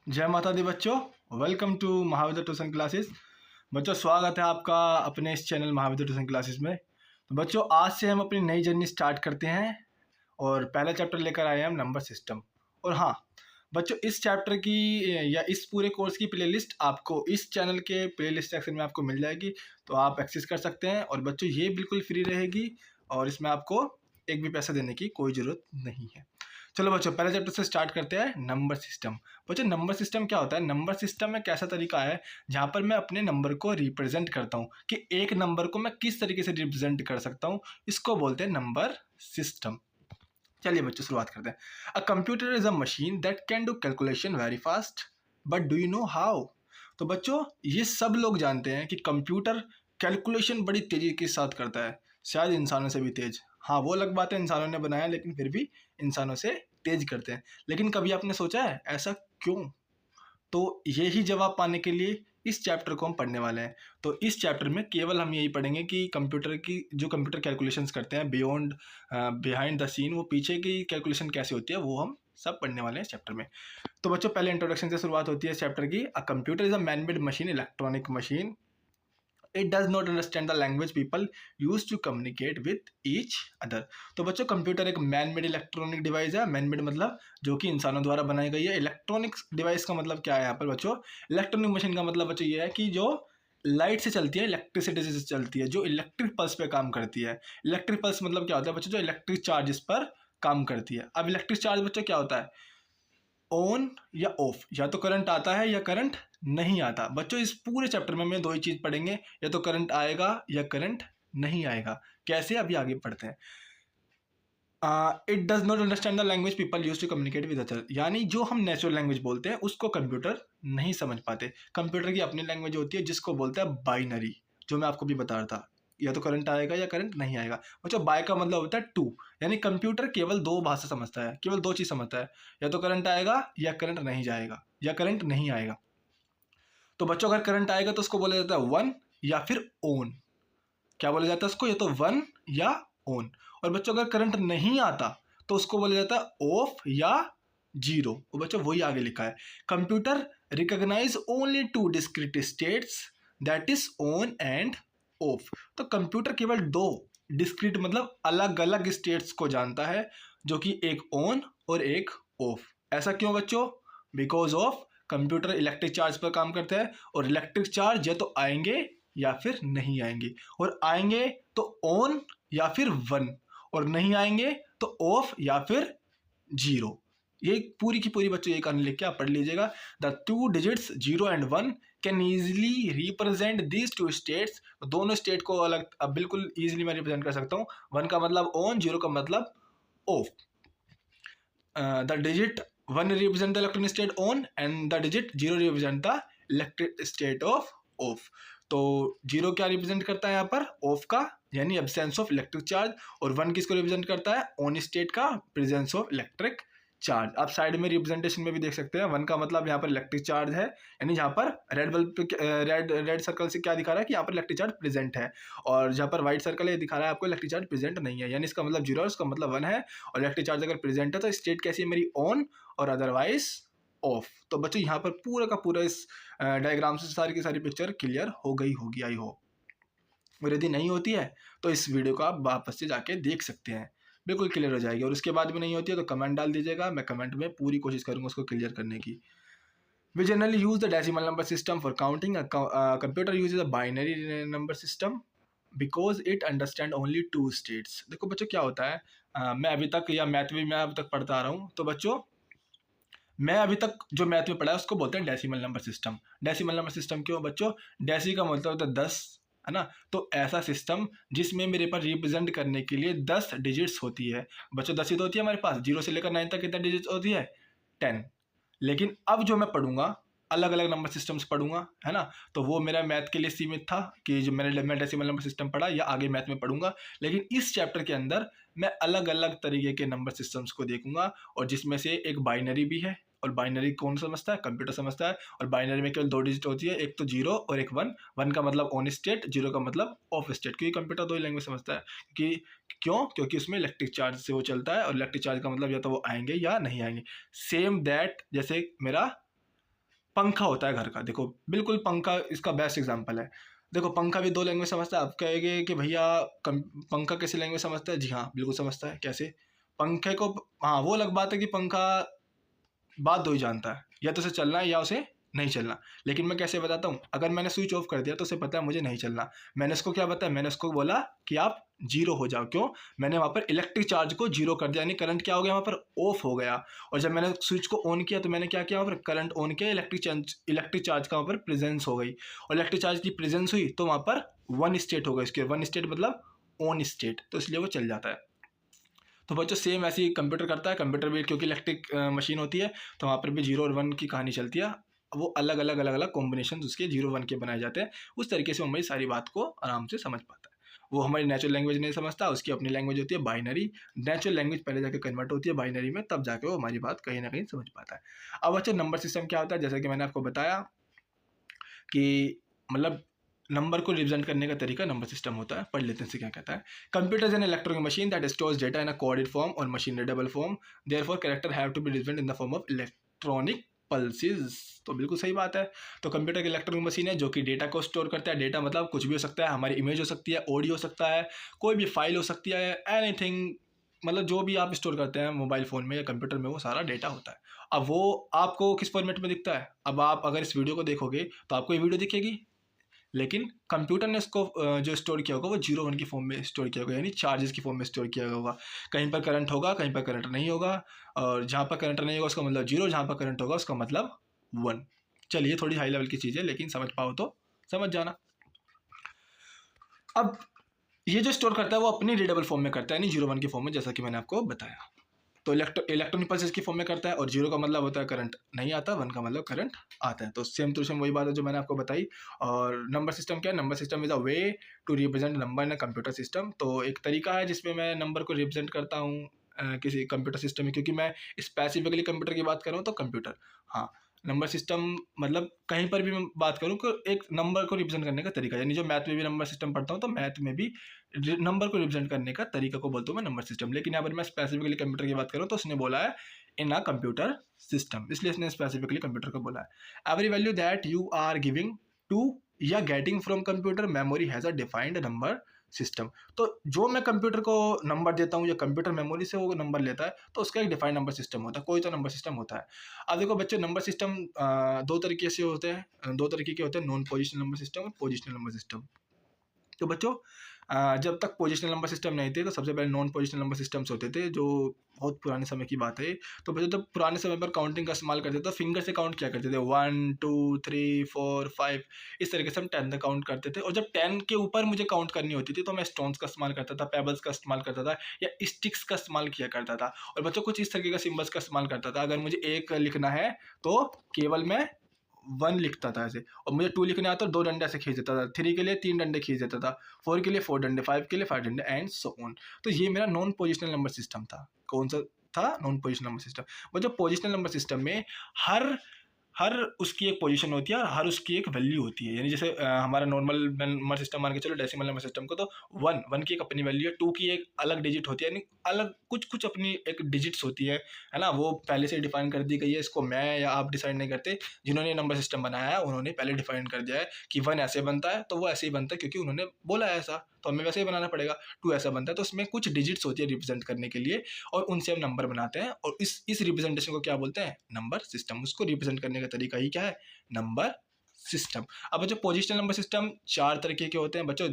जय माता दी बच्चों। Welcome to Mahavidya tuition classes. बच्चों स्वागत है आपका अपने इस चैनल महाविद्या ट्यूशन क्लासेस में। तो बच्चों आज से हम अपनी नई जर्नी स्टार्ट करते हैं और पहला चैप्टर लेकर आए हैं हम नंबर सिस्टम। और हाँ बच्चों, इस चैप्टर की या इस पूरे कोर्स की प्लेलिस्ट आपको इस चैनल के प्लेलिस्ट सेक्शन में आपको मिल जाएगी, तो आप एक्सेस कर सकते हैं। और बच्चों ये बिल्कुल फ्री रहेगी और इसमें आपको एक भी पैसा देने की कोई ज़रूरत नहीं है। चलो बच्चों पहले चैप्टर से स्टार्ट करते हैं, नंबर सिस्टम। बच्चों नंबर सिस्टम क्या होता है? नंबर सिस्टम एक ऐसा तरीका है जहाँ पर मैं अपने नंबर को रिप्रेजेंट करता हूँ कि एक नंबर को मैं किस तरीके से रिप्रेजेंट कर सकता हूँ, इसको बोलते हैं नंबर सिस्टम। चलिए बच्चों शुरुआत करते हैं। अ computer is a machine that can do calculation very fast, but do you know how? तो बच्चों ये सब लोग जानते हैं कि कंप्यूटर कैलकुलेशन बड़ी तेजी के साथ करता है, शायद इंसानों से भी तेज। हाँ वो अलग बात है, इंसानों ने बनाया लेकिन फिर भी इंसानों से तेज करते हैं। लेकिन कभी आपने सोचा है ऐसा क्यों? तो यही जवाब पाने के लिए इस चैप्टर को हम पढ़ने वाले हैं। तो इस चैप्टर में केवल हम यही पढ़ेंगे कि कंप्यूटर की जो कंप्यूटर कैलकुलेशंस करते हैं बियॉन्ड बिहाइंड द सीन, वो पीछे की कैलकुलेशन कैसे होती है वो हम सब पढ़ने वाले हैं इस चैप्टर में। तो बच्चों पहले इंट्रोडक्शन से शुरुआत होती है इस चैप्टर की। A computer is a man made machine, electronic machine. It does not understand the language people use to communicate with each other. तो बच्चों कंप्यूटर एक मैन मेड इलेक्ट्रॉनिक डिवाइस है। मैन मेड मतलब जो कि इंसानों द्वारा बनाई गई है। इलेक्ट्रॉनिक डिवाइस का मतलब क्या है यहाँ पर बच्चों? इलेक्ट्रॉनिक मशीन का मतलब बच्चों ये है कि जो लाइट से चलती है, इलेक्ट्रिसिटी से चलती है, जो इलेक्ट्रिक पल्स पे काम करती है। इलेक्ट्रिक पल्स मतलब क्या होता है बच्चों? जो इलेक्ट्रिक चार्जेस पर काम करती है। अब इलेक्ट्रिक चार्ज बच्चों क्या होता है? ऑन या ऑफ, या तो करंट आता है या करंट नहीं आता। बच्चों इस पूरे चैप्टर में दो ही चीज पढ़ेंगे, या तो करंट आएगा या करंट नहीं आएगा। कैसे? अभी आगे पढ़ते हैं। It does not understand the language people use to communicate with other, यानी जो हम नेचुरल लैंग्वेज बोलते हैं उसको कंप्यूटर नहीं समझ पाते। कंप्यूटर की अपनी लैंग्वेज होती है जिसको बोलते हैं बाइनरी, जो मैं आपको भी बता रहा था, या तो करंट आएगा या करंट नहीं आएगा। बच्चों बाय का मतलब होता है टू, यानी कंप्यूटर केवल दो भाषा समझता है, केवल दो चीज समझता है, या तो करंट आएगा या करंट नहीं जाएगा, या करंट नहीं आएगा। तो बच्चों अगर करंट आएगा तो उसको बोला जाता है वन या फिर ऑन। क्या बोला जाता है उसको? या तो वन या ऑन। और बच्चों अगर करंट नहीं आता तो उसको बोला जाता है ऑफ या जीरो। और बच्चों वही आगे लिखा है, computer recognise only two discrete states, that is on and off. तो कंप्यूटर केवल दो डिस्क्रीट मतलब अलग अलग स्टेट्स को जानता है, जो कि एक ऑन और एक ऑफ। ऐसा क्यों बच्चों? Because of computer electric charge पर काम करता है, और इलेक्ट्रिक चार्ज या तो आएंगे या फिर नहीं आएंगे, और आएंगे तो ऑन या फिर वन, और नहीं आएंगे तो ऑफ या फिर जीरो। ये पूरी की पूरी बच्चों ये कहानी लिख के आप पढ़ लीजिएगा। The two digits zero and one can easily represent these two states. दोनों स्टेट को अलग अब बिल्कुल ईजिली मैं रिप्रेजेंट कर सकता हूँ। वन का मतलब ऑन, जीरो का मतलब of. The digit one represent the electronic state on and the digit zero represent the electric state of of. तो जीरो क्या रिप्रेजेंट करता है यहाँ पर? ऑफ का, यानी एब्सेंस ऑफ इलेक्ट्रिक चार्ज, और वन किसको रिप्रेजेंट करता है? ऑन स्टेट का प्रेजेंस ऑफ इलेक्ट्रिक चार्ज। आप साइड में रिप्रेजेंटेशन में भी देख सकते हैं। वन का मतलब यहाँ पर इलेक्ट्रिक चार्ज है, यानी जहाँ पर रेड बल्ब पे रेड सर्कल से क्या दिखा रहा है कि यहाँ पर इलेक्ट्रिक चार्ज प्रेजेंट है, और जहाँ पर व्हाइट सर्कल है दिखा रहा है आपको इलेक्ट्रिक चार्ज प्रेजेंट नहीं है, यानी इसका मतलब जीरो और इसका मतलब वन है। और इलेक्ट्रिक चार्ज अगर प्रेजेंट है तो स्टेट कैसी है मेरी? ऑन, और अदरवाइज ऑफ। तो बच्चों यहाँ पर पूरा का पूरा इस डायग्राम से सारी की सारी पिक्चर क्लियर हो गई होगी आई होप। और यदि नहीं होती है तो इस वीडियो को आप वापस से जाके देख सकते हैं, बिल्कुल क्लियर हो जाएगी। और उसके बाद भी नहीं होती है तो कमेंट डाल दीजिएगा, मैं कमेंट में पूरी कोशिश करूंगा उसको क्लियर करने की। We generally use the decimal number system for counting. A computer uses a binary number system because it understand only two states. देखो बच्चों क्या होता है, मैं अभी तक या मैथ में मैं अभी तक पढ़ता आ रहा हूँ, तो बच्चों मैं अभी तक जो मैथ में पढ़ा है उसको बोलते हैं decimal number system. Decimal number system क्यों बच्चों? डेसी का मतलब होता है 10, है ना? तो ऐसा सिस्टम जिसमें मेरे पास रिप्रेजेंट करने के लिए 10 डिजिट्स होती है। बच्चों 10 ही तो होती है हमारे पास, जीरो से लेकर 9 तक कितना डिजिट्स होती है? 10। लेकिन अब जो मैं पढ़ूंगा अलग अलग नंबर सिस्टम्स पढ़ूंगा, है ना? तो वो मेरा मैथ के लिए सीमित था कि जो मैं डेसिमल नंबर सिस्टम पढ़ा या आगे मैथ में पढ़ूंगा। लेकिन इस चैप्टर के अंदर मैं अलग अलग तरीके के नंबर सिस्टम्स को देखूंगा, और जिसमें से एक बाइनरी भी है। और बाइनरी कौन समझता है? कंप्यूटर समझता है। और बाइनरी में केवल दो डिजिट होती है, एक तो जीरो और एक वन। वन का मतलब ऑन स्टेट, जीरो का मतलब ऑफ स्टेट, क्योंकि कंप्यूटर दो ही लैंग्वेज समझता है। क्योंकि उसमें इलेक्ट्रिक चार्ज से वो चलता है, और इलेक्ट्रिक चार्ज का मतलब या तो वो आएंगे या नहीं आएंगे। सेम दैट जैसे मेरा पंखा होता है घर का, देखो बिल्कुल पंखा इसका बेस्ट एग्जांपल है। देखो पंखा भी दो लैंग्वेज समझता है। आप कहेंगे कि भैया पंखा कैसे लैंग्वेज समझता है? जी हाँ, बिल्कुल समझता है। कैसे? पंखे को, हाँ वो अलग बात है कि पंखा बात दो ही जानता है, या तो उसे चलना है या उसे नहीं चलना। लेकिन मैं कैसे बताता हूँ, अगर मैंने स्विच ऑफ कर दिया तो उसे पता है मुझे नहीं चलना। मैंने उसको क्या बताया? मैंने उसको बोला कि आप जीरो हो जाओ। क्यों? मैंने वहाँ पर इलेक्ट्रिक चार्ज को जीरो कर दिया, यानी करंट क्या हो गया वहाँ पर? ऑफ हो गया। और जब मैंने स्विच को ऑन किया तो मैंने क्या किया? वहाँ पर करंट ऑन किया, इलेक्ट्रिक चार्ज का वहाँ पर प्रेजेंस हो गई। और इलेक्ट्रिक चार्ज की प्रेजेंस हुई तो वहाँ पर वन स्टेट हो गई। इसके वन स्टेट मतलब ऑन स्टेट, तो इसलिए वो चल जाता है। तो बच्चों सेम ऐसे ही कंप्यूटर करता है। कंप्यूटर भी क्योंकि इलेक्ट्रिक मशीन होती है, तो वहाँ पर भी जीरो और वन की कहानी चलती है। वो अलग अलग अलग अलग कॉम्बिनेशन उसके जीरो वन के बनाए जाते हैं। उस तरीके से वो हमारी सारी बात को आराम से समझ पाता है। वो हमारी नेचुरल लैंग्वेज नहीं समझता, उसकी अपनी लैंग्वेज होती है बाइनरी। नेचुरल लैंग्वेज पहले जाके कन्वर्ट होती है बाइनरी में, तब जाके वो हमारी बात कहीं ना कहीं समझ पाता है। अब बच्चों नंबर सिस्टम क्या होता है? जैसा कि मैंने आपको बताया कि मतलब नंबर को रिप्रेजेंट करने का तरीका नंबर सिस्टम होता है। पढ़ लेते हैं इसे क्या कहता है। Computer is an electronic machine that stores data in a coded form और machine readable form, therefore character have to be represent in the form of electronic pulses. तो बिल्कुल सही बात है। तो कंप्यूटर की इलेक्ट्रॉनिक मशीन है जो कि डेटा को स्टोर करता है। डेटा मतलब कुछ भी हो सकता है, हमारी इमेज हो सकती है, ऑडियो हो सकता है, कोई भी फाइल हो सकती है, एनीथिंग, मतलब जो भी आप स्टोर करते हैं मोबाइल फ़ोन में या कंप्यूटर में, वो सारा डेटा होता है। अब वो आपको किस फॉर्मेट में दिखता है? अब आप अगर इस वीडियो को देखोगे तो आपको ये वीडियो दिखेगी, लेकिन कंप्यूटर ने इसको जो स्टोर किया होगा वो जीरो वन की फॉर्म में स्टोर किया होगा, यानी चार्जेस की फॉर्म में स्टोर किया होगा। कहीं पर करंट होगा, कहीं पर करंट नहीं होगा, और जहाँ पर करंट नहीं होगा उसका मतलब जीरो, जहाँ पर करंट होगा उसका मतलब वन। चलिए थोड़ी हाई लेवल की चीज़ है, लेकिन समझ पाओ तो समझ जाना। अब ये जो स्टोर करता है वो अपनी रीडेबल फॉर्म में करता है, यानी जीरो वन की फॉर्म में, जैसा कि मैंने आपको बताया। तो इलेक्ट्रॉनिक पल्सेस की फॉर्म में करता है, और जीरो का मतलब होता है करंट नहीं आता, वन का मतलब करंट आता है। तो सेम टू सेम वही बात है जो मैंने आपको बताई। और नंबर सिस्टम क्या है? Number system is a way to represent number in a computer system. तो एक तरीका है जिसमें मैं नंबर को रिप्रेजेंट करता हूँ किसी कंप्यूटर सिस्टम में। क्योंकि मैं स्पेसिफिकली कंप्यूटर की बात कर रहा हूँ तो कंप्यूटर, हाँ। नंबर सिस्टम मतलब कहीं पर भी मैं बात करूँ तो एक नंबर को रिप्रेजेंट करने का तरीका, यानी जो मैथ में भी नंबर सिस्टम पढ़ता हूँ तो मैथ में भी नंबर को रिप्रेजेंट करने का तरीका को बोलता हूँ मैं नंबर सिस्टम। लेकिन यहाँ पर मैं स्पेसिफिकली कंप्यूटर की बात करूँ तो उसने बोला है इन अ कंप्यूटर सिस्टम, इसलिए इसने स्पेसिफिकली कंप्यूटर को बोला है। Every value that you are giving to या getting from computer memory has a defined number system. तो जो मैं कंप्यूटर को नंबर देता हूँ या कंप्यूटर मेमोरी से वो नंबर लेता है, तो उसका एक डिफाइंड नंबर सिस्टम होता है, कोई तो नंबर सिस्टम होता है। अब देखो बच्चों, नंबर सिस्टम दो तरीके से होते हैं, दो तरीके के होते हैं, नॉन पोजिशनल नंबर सिस्टम और पोजिशनल नंबर सिस्टम। तो बच्चों जब तक पोजिशनल नंबर सिस्टम नहीं थे तो सबसे पहले नॉन पोजिशनल नंबर सिस्टम्स होते थे, जो बहुत पुराने समय की बात है। तो बच्चों जब पुराने समय पर काउंटिंग का इस्तेमाल करते थे तो फिंगर से काउंट किया करते थे, 1 2 3 4 5, इस तरीके से हम 10 तक काउंट करते थे। और जब 10 के ऊपर मुझे काउंट करनी होती थी तो मैं स्टोन्स का इस्तेमाल करता था, पेबल्स का इस्तेमाल करता था, या स्टिक्स का इस्तेमाल किया करता था। और बच्चों कुछ इस तरीके का सिम्बल्स का इस्तेमाल करता था। अगर मुझे एक लिखना है तो केवल मैं वन लिखता था ऐसे, और मुझे टू लिखने आता तो दो डंडे ऐसे खींच देता था, थ्री के लिए तीन डंडे खींच देता था, फोर के लिए फोर डंडे, फाइव के लिए फाइव डंडे, एंड सो ऑन। तो ये मेरा नॉन पोजिशनल नंबर सिस्टम था। कौन सा था? Non positional number system. वो जो पोजिशनल नंबर सिस्टम में हर हर उसकी एक पोजीशन होती है और हर उसकी एक वैल्यू होती है। यानी जैसे हमारा नॉर्मल नंबर सिस्टम मान के चलो, डेसिमल नंबर सिस्टम को, तो वन की एक अपनी वैल्यू है, टू की एक अलग डिजिट होती है, यानी अलग कुछ अपनी एक डिजिट्स होती है ना। वो पहले से डिफाइन कर दी गई है, इसको मैं या आप डिसाइड नहीं करते। जिन्होंने नंबर सिस्टम बनाया है उन्होंने पहले डिफाइन कर दिया है कि वन ऐसे बनता है, तो वो ऐसे ही बनता है क्योंकि उन्होंने बोला है ऐसा, तो हमें वैसे ही बनाना पड़ेगा। टू ऐसा बनता है, तो उसमें कुछ डिजिट्स होती है रिप्रेजेंट करने के लिए, और उनसे हम नंबर बनाते हैं, और इस रिप्रेजेंटेशन को क्या बोलते हैं? Number system. उसको रिप्रेजेंट करने का तरीका ही क्या है? Number system. अब बच्चों पोजिशनल नंबर सिस्टम चार तरीके के होते हैं बच्चों।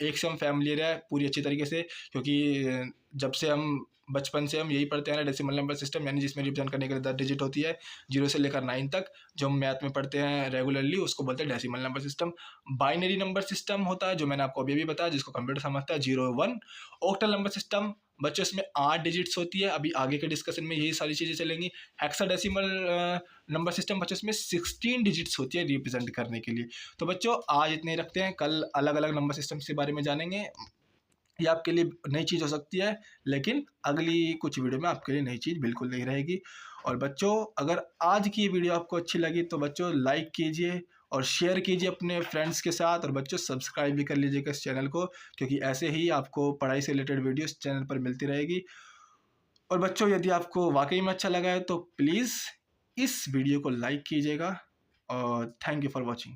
एक से हम फैमिलियर है पूरी अच्छी तरीके से, क्योंकि जब से हम बचपन से हम यही पढ़ते हैं ना, डेसिमल नंबर सिस्टम, यानी जिसमें रिप्रेजेंट करने के लिए 10 डिजिट होती है, 0 से लेकर 9 तक, जो हम मैथ में पढ़ते हैं रेगुलरली, उसको बोलते हैं decimal number system. Binary number system होता है जो मैंने आपको अभी बताया, जिसको कंप्यूटर समझता है, 0 1। ऑक्टल नंबर सिस्टम बच्चों, इसमें 8 डिजिट्स होती है। अभी आगे के डिस्कशन में यही सारी चीज़ें चलेंगी। हेक्साडेसिमल नंबर सिस्टम बच्चों, इसमें 16 डिजिट्स होती है रिप्रेजेंट करने के लिए। तो बच्चों आज इतने ही रखते हैं, कल अलग अलग नंबर सिस्टम के बारे में जानेंगे। ये आपके लिए नई चीज़ हो सकती है, लेकिन अगली कुछ वीडियो में आपके लिए नई चीज़ बिल्कुल नहीं रहेगी। और बच्चों अगर आज की वीडियो आपको अच्छी लगी तो बच्चों लाइक कीजिए और शेयर कीजिए अपने फ्रेंड्स के साथ, और बच्चों सब्सक्राइब भी कर लीजिएगा इस चैनल को, क्योंकि ऐसे ही आपको पढ़ाई से रिलेटेड वीडियो इस चैनल पर मिलती रहेगी। और बच्चों यदि आपको वाकई में अच्छा लगा है तो प्लीज़ इस वीडियो को लाइक कीजिएगा, और थैंक यू फॉर वॉचिंग।